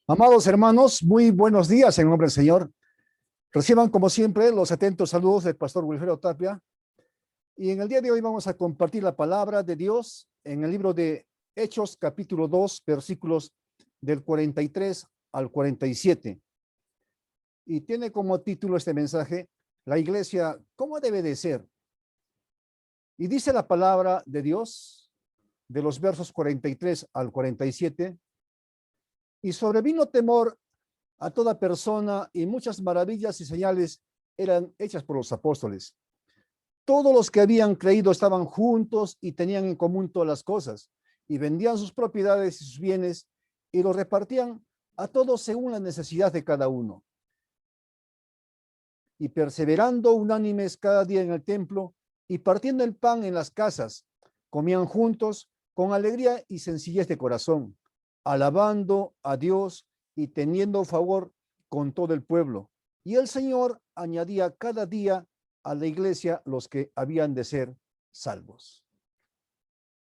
Amados hermanos, muy buenos días en nombre del Señor. Reciban como siempre los atentos saludos del pastor Wilfredo Tapia. Y en el día de hoy vamos a compartir la palabra de Dios en el libro de Hechos, capítulo 2, versículos del 43 al 47. Y tiene como título este mensaje, la iglesia, ¿cómo debe de ser? Y dice la palabra de Dios de los versos 43 al 47. Y sobrevino temor a toda persona y muchas maravillas y señales eran hechas por los apóstoles. Todos los que habían creído estaban juntos y tenían en común todas las cosas, y vendían sus propiedades y sus bienes y los repartían a todos según la necesidad de cada uno. Y perseverando unánimes cada día en el templo y partiendo el pan en las casas, comían juntos con alegría y sencillez de corazón, alabando a Dios y teniendo favor con todo el pueblo. Y el Señor añadía cada día a la iglesia los que habían de ser salvos.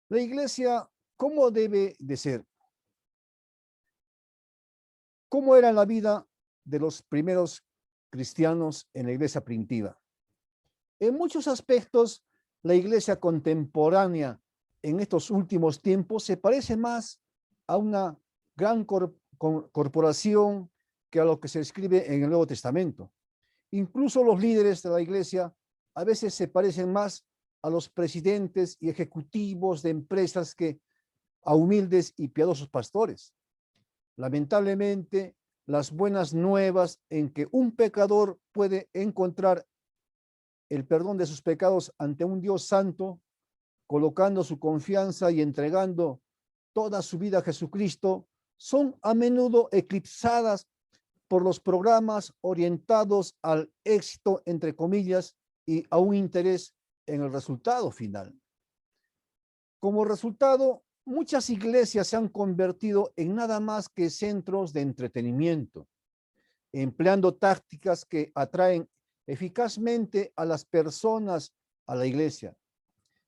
La iglesia, ¿cómo debe de ser? ¿Cómo era la vida de los primeros cristianos en la iglesia primitiva? En muchos aspectos, la iglesia contemporánea en estos últimos tiempos se parece más a una gran corporación que a lo que se escribe en el Nuevo Testamento. Incluso los líderes de la iglesia a veces se parecen más a los presidentes y ejecutivos de empresas que a humildes y piadosos pastores. Lamentablemente, las buenas nuevas en que un pecador puede encontrar el perdón de sus pecados ante un Dios santo, colocando su confianza y entregando toda su vida a Jesucristo, son a menudo eclipsadas por los programas orientados al éxito, entre comillas, y a un interés en el resultado final. Como resultado, muchas iglesias se han convertido en nada más que centros de entretenimiento, empleando tácticas que atraen eficazmente a las personas a la iglesia,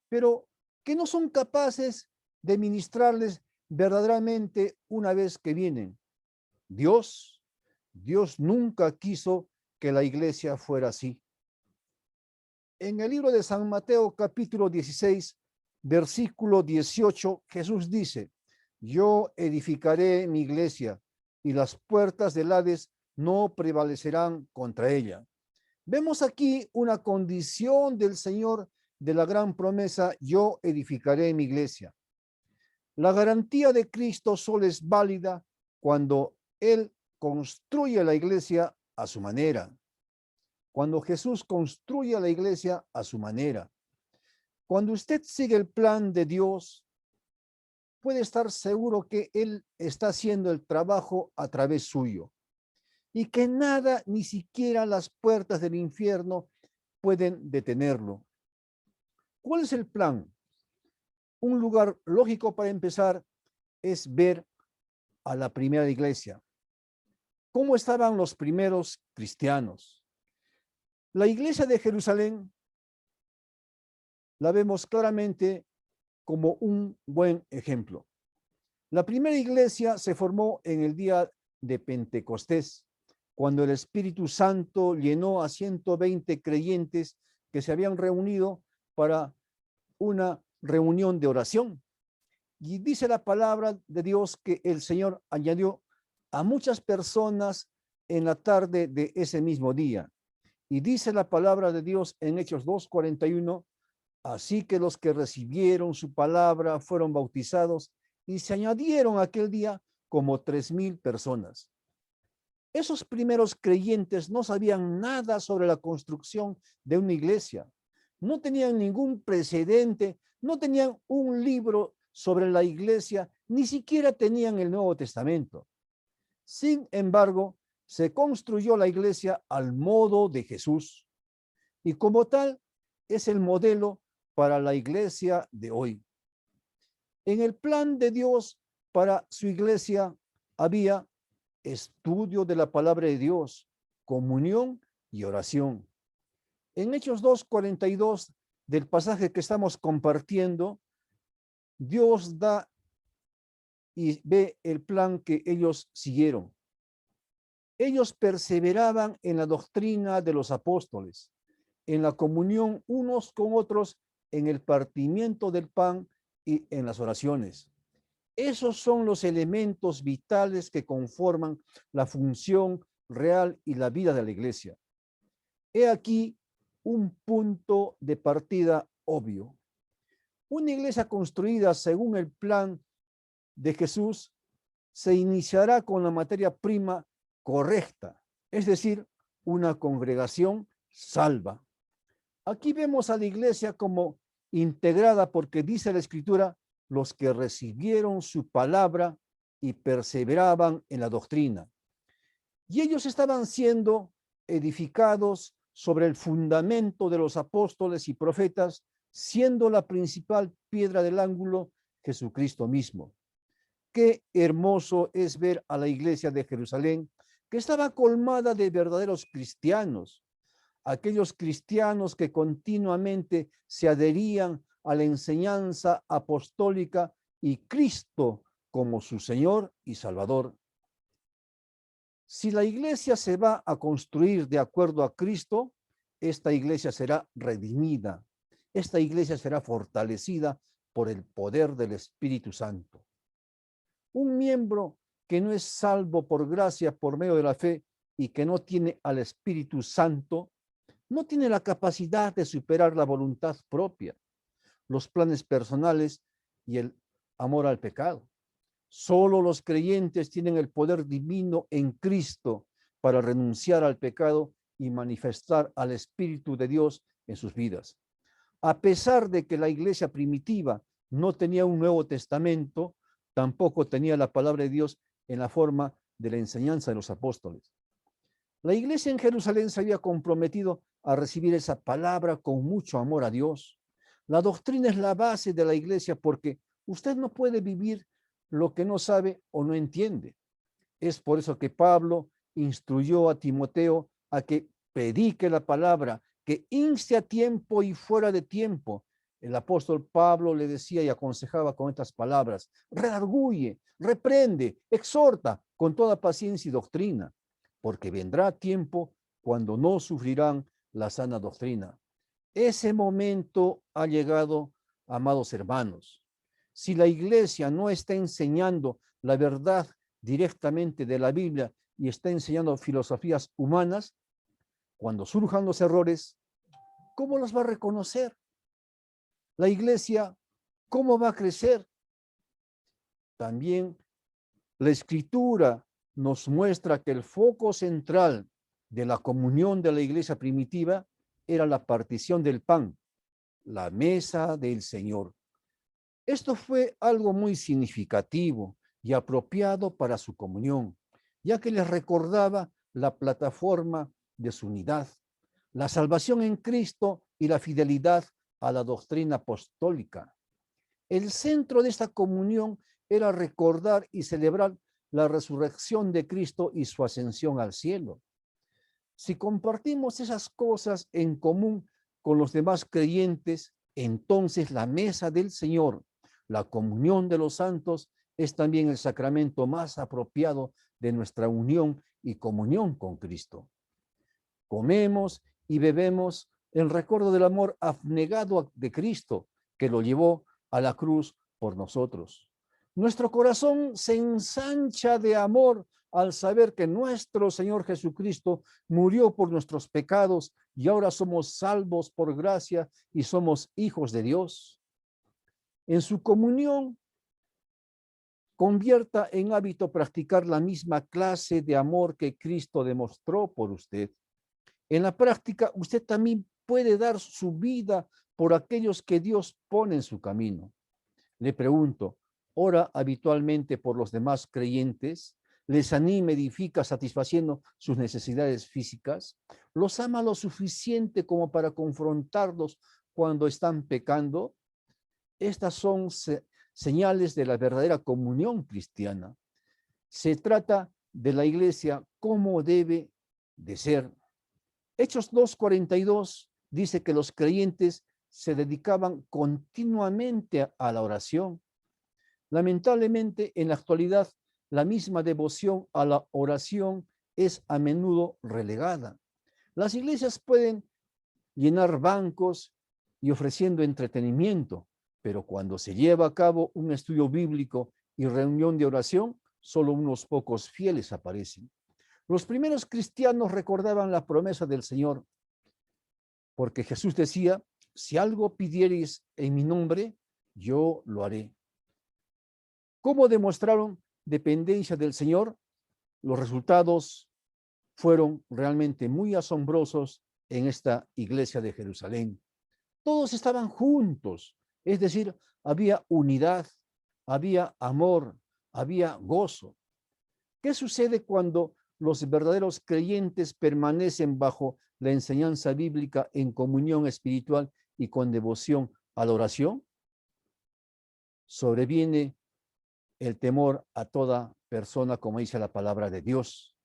pero que no son capaces de ministrarles verdaderamente una vez que vienen. Dios, Dios nunca quiso que la iglesia fuera así. En el libro de San Mateo, capítulo 16, versículo 18, Jesús dice, yo edificaré mi iglesia y las puertas del Hades no prevalecerán contra ella. Vemos aquí una condición del Señor de la gran promesa, yo edificaré mi iglesia. La garantía de Cristo solo es válida cuando Él construye la iglesia a su manera. Cuando Jesús construye la iglesia a su manera. Cuando usted sigue el plan de Dios, puede estar seguro que Él está haciendo el trabajo a través suyo y que nada, ni siquiera las puertas del infierno, pueden detenerlo. ¿Cuál es el plan? Un lugar lógico para empezar es ver a la primera iglesia. ¿Cómo estaban los primeros cristianos? La iglesia de Jerusalén la vemos claramente como un buen ejemplo. La primera iglesia se formó en el día de Pentecostés, cuando el Espíritu Santo llenó a 120 creyentes que se habían reunido para una reunión de oración. Y dice la palabra de Dios que el Señor añadió a muchas personas en la tarde de ese mismo día. Y dice la palabra de Dios en Hechos 2:41, así que los que recibieron su palabra fueron bautizados y se añadieron aquel día como 3,000 personas. Esos primeros creyentes no sabían nada sobre la construcción de una iglesia, no tenían ningún precedente, no tenían un libro sobre la iglesia, ni siquiera tenían el Nuevo Testamento. Sin embargo, se construyó la iglesia al modo de Jesús y como tal es el modelo para la iglesia de hoy. En el plan de Dios para su iglesia había estudio de la palabra de Dios, comunión y oración. En Hechos 2:42 del pasaje que estamos compartiendo, Dios da y ve el plan que ellos siguieron. Ellos perseveraban en la doctrina de los apóstoles, en la comunión unos con otros, en el partimiento del pan y en las oraciones. Esos son los elementos vitales que conforman la función real y la vida de la iglesia. He aquí un punto de partida obvio. Una iglesia construida según el plan de Jesús se iniciará con la materia prima correcta, es decir, una congregación salva. Aquí vemos a la iglesia como integrada porque dice la Escritura, los que recibieron su palabra y perseveraban en la doctrina. Y ellos estaban siendo edificados sobre el fundamento de los apóstoles y profetas, siendo la principal piedra del ángulo Jesucristo mismo. Qué hermoso es ver a la iglesia de Jerusalén, que estaba colmada de verdaderos cristianos, aquellos cristianos que continuamente se adherían a la enseñanza apostólica y Cristo como su Señor y Salvador. Si la iglesia se va a construir de acuerdo a Cristo, esta iglesia será redimida, esta iglesia será fortalecida por el poder del Espíritu Santo. Un miembro que no es salvo por gracia, por medio de la fe, y que no tiene al Espíritu Santo, no tiene la capacidad de superar la voluntad propia, los planes personales y el amor al pecado. Solo los creyentes tienen el poder divino en Cristo para renunciar al pecado y manifestar al Espíritu de Dios en sus vidas. A pesar de que la iglesia primitiva no tenía un Nuevo Testamento, tampoco tenía la palabra de Dios en la forma de la enseñanza de los apóstoles. La iglesia en Jerusalén se había comprometido a recibir esa palabra con mucho amor a Dios. La doctrina es la base de la iglesia porque usted no puede vivir lo que no sabe o no entiende. Es por eso que Pablo instruyó a Timoteo a que predique la palabra, que inste a tiempo y fuera de tiempo. El apóstol Pablo le decía y aconsejaba con estas palabras: redarguye, reprende, exhorta con toda paciencia y doctrina, porque vendrá tiempo cuando no sufrirán la sana doctrina. Ese momento ha llegado, amados hermanos. Si la iglesia no está enseñando la verdad directamente de la Biblia y está enseñando filosofías humanas, cuando surjan los errores, ¿cómo los va a reconocer? La iglesia, ¿cómo va a crecer? También la Escritura nos muestra que el foco central de la comunión de la iglesia primitiva era la partición del pan, la mesa del Señor. Esto fue algo muy significativo y apropiado para su comunión, ya que les recordaba la plataforma de su unidad, la salvación en Cristo y la fidelidad a la doctrina apostólica. El centro de esta comunión era recordar y celebrar la resurrección de Cristo y su ascensión al cielo. Si compartimos esas cosas en común con los demás creyentes, entonces la mesa del Señor, la comunión de los santos, es también el sacramento más apropiado de nuestra unión y comunión con Cristo. Comemos y bebemos en recuerdo del amor abnegado de Cristo, que lo llevó a la cruz por nosotros. Nuestro corazón se ensancha de amor al saber que nuestro Señor Jesucristo murió por nuestros pecados y ahora somos salvos por gracia y somos hijos de Dios. En su comunión, convierta en hábito practicar la misma clase de amor que Cristo demostró por usted. En la práctica, usted también puede dar su vida por aquellos que Dios pone en su camino. Le pregunto, ¿ora habitualmente por los demás creyentes? ¿Les anima, edifica, satisfaciendo sus necesidades físicas? ¿Los ama lo suficiente como para confrontarlos cuando están pecando? Estas son señales de la verdadera comunión cristiana. Se trata de la iglesia como debe de ser. Hechos 2:42 dice que los creyentes se dedicaban continuamente a la oración. Lamentablemente, en la actualidad, la misma devoción a la oración es a menudo relegada. Las iglesias pueden llenar bancos y ofreciendo entretenimiento, pero cuando se lleva a cabo un estudio bíblico y reunión de oración, solo unos pocos fieles aparecen. Los primeros cristianos recordaban la promesa del Señor, porque Jesús decía, si algo pidiereis en mi nombre, yo lo haré. ¿Cómo demostraron dependencia del Señor? Los resultados fueron realmente muy asombrosos en esta iglesia de Jerusalén. Todos estaban juntos, es decir, había unidad, había amor, había gozo. ¿Qué sucede cuando los verdaderos creyentes permanecen bajo la enseñanza bíblica en comunión espiritual y con devoción a la oración? Sobreviene el temor a toda persona, como dice la palabra de Dios.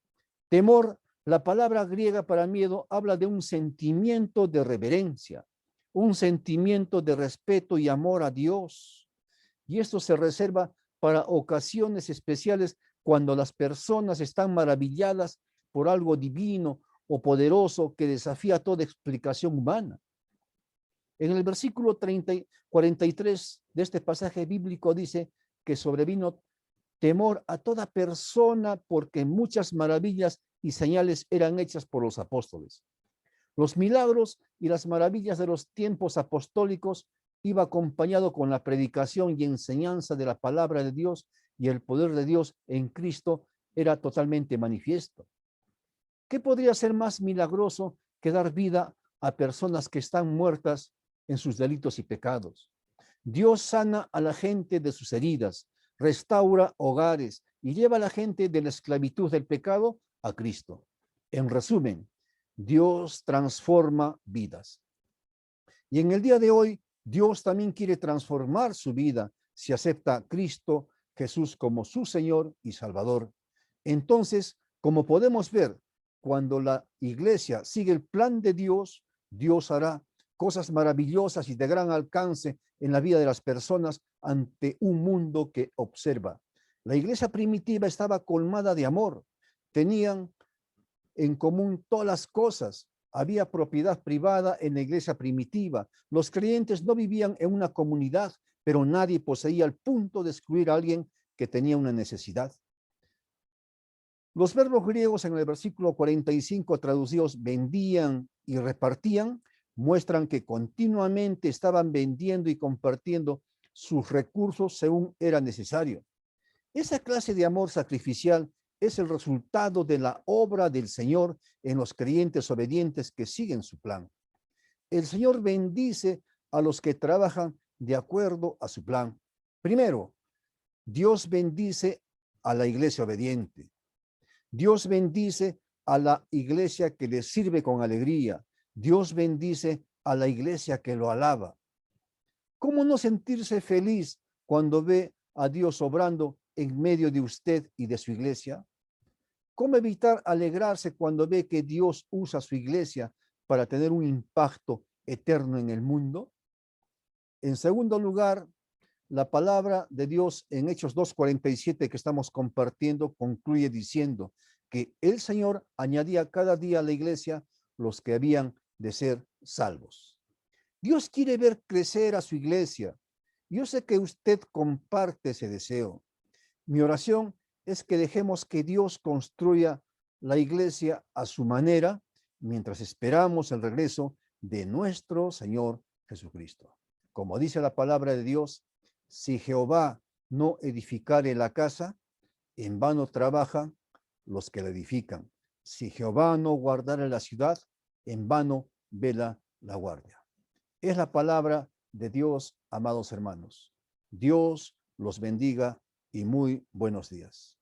Temor, la palabra griega para miedo, habla de un sentimiento de reverencia, un sentimiento de respeto y amor a Dios. Y esto se reserva para ocasiones especiales cuando las personas están maravilladas por algo divino o poderoso que desafía toda explicación humana. En el versículo 43 de este pasaje bíblico dice que sobrevino temor a toda persona porque muchas maravillas y señales eran hechas por los apóstoles. Los milagros y las maravillas de los tiempos apostólicos iba acompañado con la predicación y enseñanza de la palabra de Dios, y el poder de Dios en Cristo era totalmente manifiesto. ¿Qué podría ser más milagroso que dar vida a personas que están muertas en sus delitos y pecados? Dios sana a la gente de sus heridas, restaura hogares y lleva a la gente de la esclavitud del pecado a Cristo. En resumen, Dios transforma vidas. Y en el día de hoy, Dios también quiere transformar su vida si acepta a Cristo Jesús como su Señor y Salvador. Entonces, como podemos ver, cuando la iglesia sigue el plan de Dios, Dios hará cosas maravillosas y de gran alcance en la vida de las personas ante un mundo que observa. La iglesia primitiva estaba colmada de amor, tenían en común todas las cosas. Había propiedad privada en la iglesia primitiva. Los creyentes no vivían en una comunidad, pero nadie poseía el punto de excluir a alguien que tenía una necesidad. Los verbos griegos en el versículo 45 traducidos vendían y repartían muestran que continuamente estaban vendiendo y compartiendo sus recursos según era necesario. Esa clase de amor sacrificial es el resultado de la obra del Señor en los creyentes obedientes que siguen su plan. El Señor bendice a los que trabajan de acuerdo a su plan. Primero, Dios bendice a la iglesia obediente. Dios bendice a la iglesia que le sirve con alegría. Dios bendice a la iglesia que lo alaba. ¿Cómo no sentirse feliz cuando ve a Dios obrando en medio de usted y de su iglesia? ¿Cómo evitar alegrarse cuando ve que Dios usa su iglesia para tener un impacto eterno en el mundo? En segundo lugar, la palabra de Dios en Hechos 2:47 que estamos compartiendo concluye diciendo que el Señor añadía cada día a la iglesia los que habían de ser salvos. Dios quiere ver crecer a su iglesia. Yo sé que usted comparte ese deseo. Mi oración es que dejemos que Dios construya la iglesia a su manera mientras esperamos el regreso de nuestro Señor Jesucristo. Como dice la palabra de Dios, si Jehová no edificare la casa, en vano trabajan los que la edifican. Si Jehová no guardare la ciudad, en vano vela la guardia. Es la palabra de Dios, amados hermanos. Dios los bendiga y muy buenos días.